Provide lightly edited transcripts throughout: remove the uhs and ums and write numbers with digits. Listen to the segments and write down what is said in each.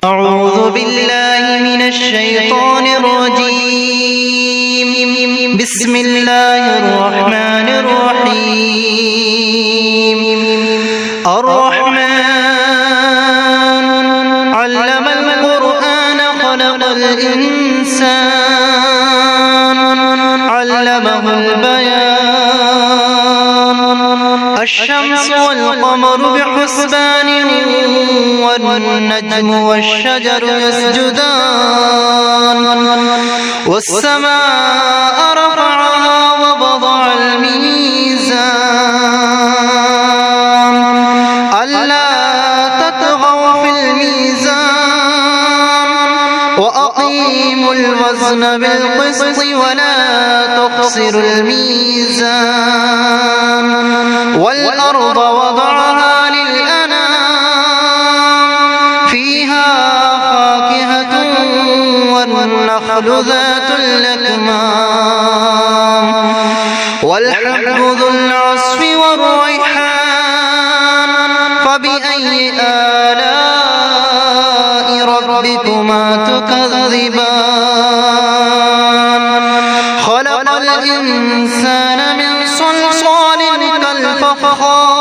أعوذ بالله من الشيطان الرجيم. بسم الله الرحمن الرحيم. الرحمن علم القرآن خلق الإنسان علمه البيان. الشمس والقمر بحسبان والنجم والشجر يسجدان. والسماء رفعها ووضع الميزان ألا تطغوا في الميزان وأقيموا الوزن بالقسط ولا تخسروا الميزان. والأرض وضعها للأنام فيها فاكهة والنخل ذات الأكمام والحب ذو العصف والريحان. فبأي آلاء ربكما تكذبان. خلق الإنسان من صلصال كالفخار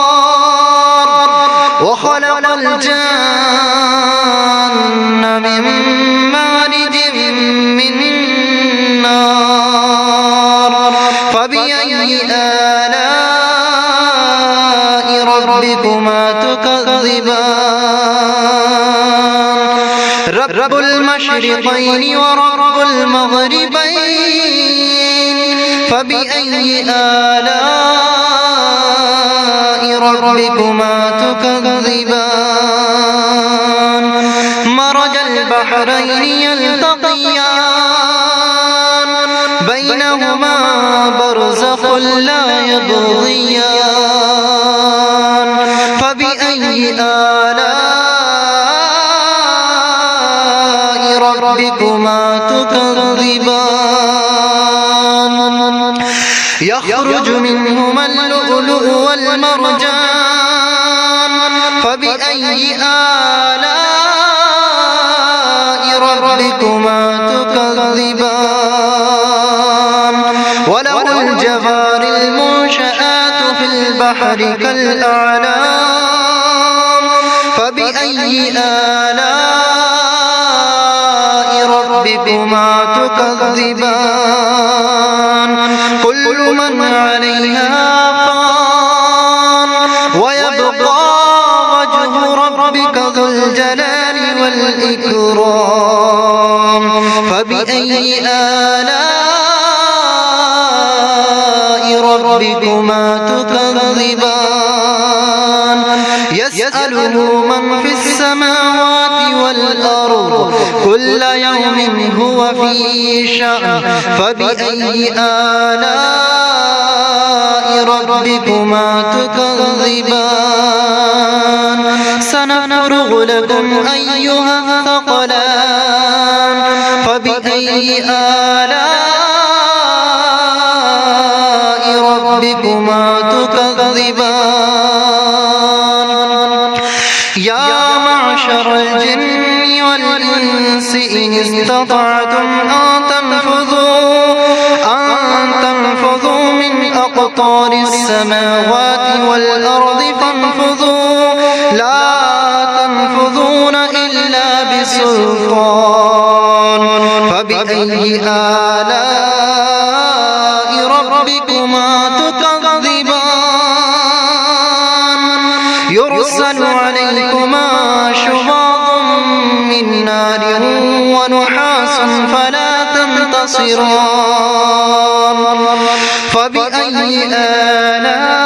وخلق الجان من مارج من نار. فبأي آلاء ربكما تكذبان. رب المشرقين ورب المغربين. فبأي آلاء ربكما تكذبان. مرج البحرين يلتقيان بينهما برزخ لا يبغيان. فبأي آلاء ربكما تكذبان. يخرج منهما اللؤلؤ والمرجان. فبأي آلاء ربكما تكذبان. وله الجوار المنشآت في البحر كالأعلام. فبأي آلاء ربكما تكذبان. كل من عليها فان ويبقى وجه ربك ذو الجلال والإكرام. فبأي آلاء ربكما تكذبان. يسأله من في السماوات والأرض كل يوم هو في شأن. فبأي آلاء ربكما تكذبان. سنفرغ لكم أيها الثقلان. فبأي آلاء ربكما تكذبان. يا معشر الجن والإنس إن استطعتم أن تنفذوا من أقطار السماوات والأرض فانفذوا لا تنفذون إلا بسلطان. فبأي آلاء ربكما تكذبان. يرسل عليكما شواظ من نار ونحاس فلا تنتصران. فبأي آلاء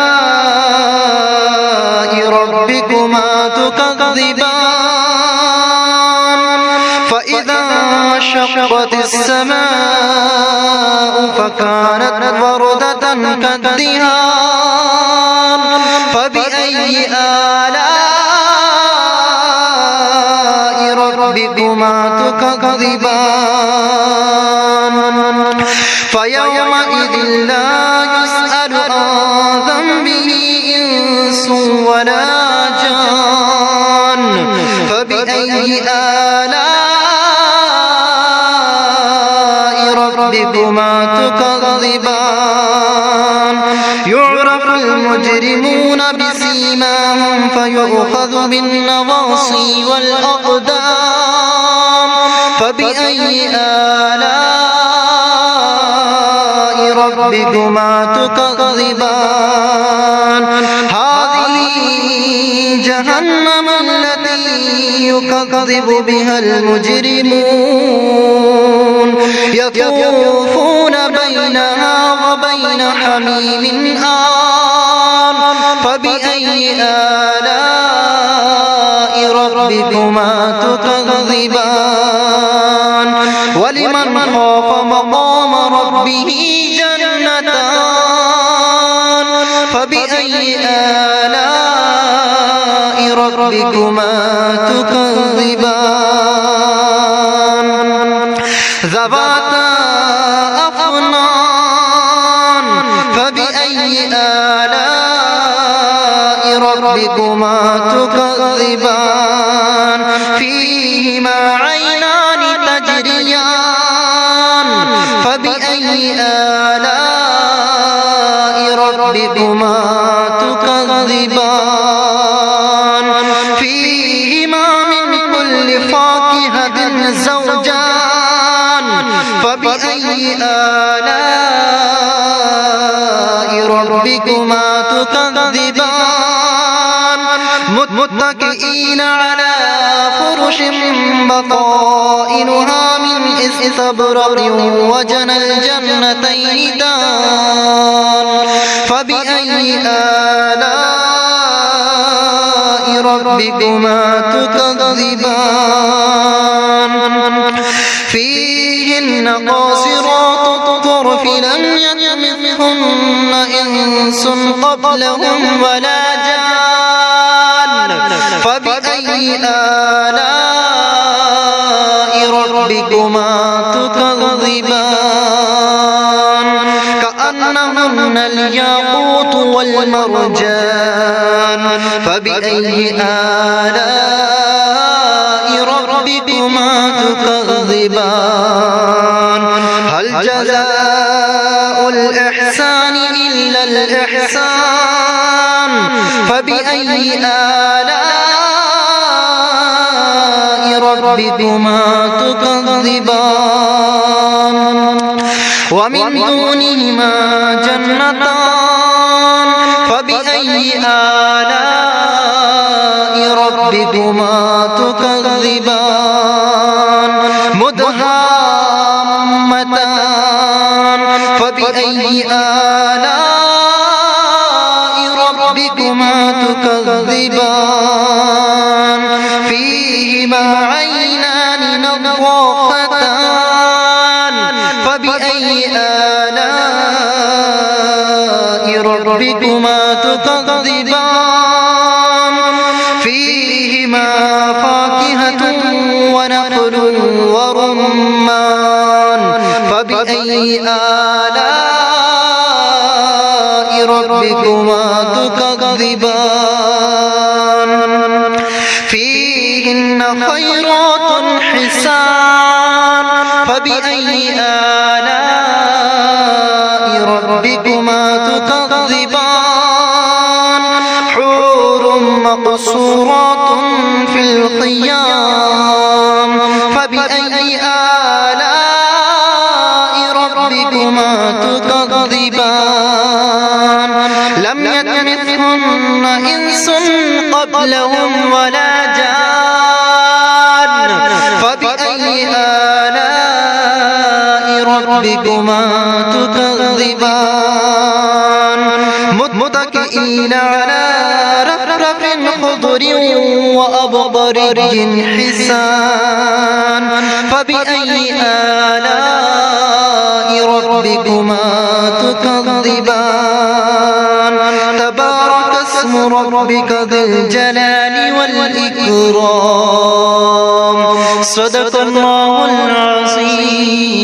ربكما تكذبان. فإذا انشقت السماء فكانت وردة كالدهان. فبأي آلاء ربكما تكذبان. فيومئذ لا يسأل عن ذنبه إنس ولا جان. فبأي آلاء ربكما تكذبان يعرف المجرمون بسيماهم فيؤخذ بالنواصي والأقدام فبأي آلاء ربكما تكذبان هذه جهنم التي يكذب بها المجرمون يطوفون بينها وبين حميم آن فبأي آلاء ربكما تكذبان ولمن خاف مقام ربه جنتان فبأي آلاء ربكما تكذبان ذواتا أفنان فبأي آلاء ربكما تكذبان فيهما عينان تجريان فبأي آلاء ربكما تكذبان فيهما من كل فاكهة زوجان فبأي آلاء ربكما تكذبان متكئين على فرش بطائنها من استبرق وجنى الجنتين دان فبأي آلاء ربكما تكذبان فيهن قاصرات الطرف لم يطمثهن إنس قبلهم ولا جان فبأي آلاء ربكما تكذبان كأنهن الياقوت والمرجان فبأي آلاء ربكما تكذبان هل جزاء الإحسان إلا الإحسان فبأي آلاء ربكما تكذبان ومن دونهما جنتان فبأي آلاء ربكما تكذبان مدهامتان فبأي آلاء ربكما تكذبان فيهما عينان نضاختان فبأي آلاء ربكما تكذبان فيهما فاكهة ونخل ورمان فبأي آلاء ربكما تكذبان فيهن خيرات حسان فبأي آلاء ربكما تكذبان حور مقصورات في الخيام فبأي آلاء ربكما تكذبان لم يطمثهن إنس قبلهم ولا جان فبأي آلاء ربكما تكذبان متكئين على رفرف خضر وأبقرج حسان فبأي آلاء ربكما تكذبان تبارك اسم ربك ذي الجلال والإكرام صدق الله العظيم.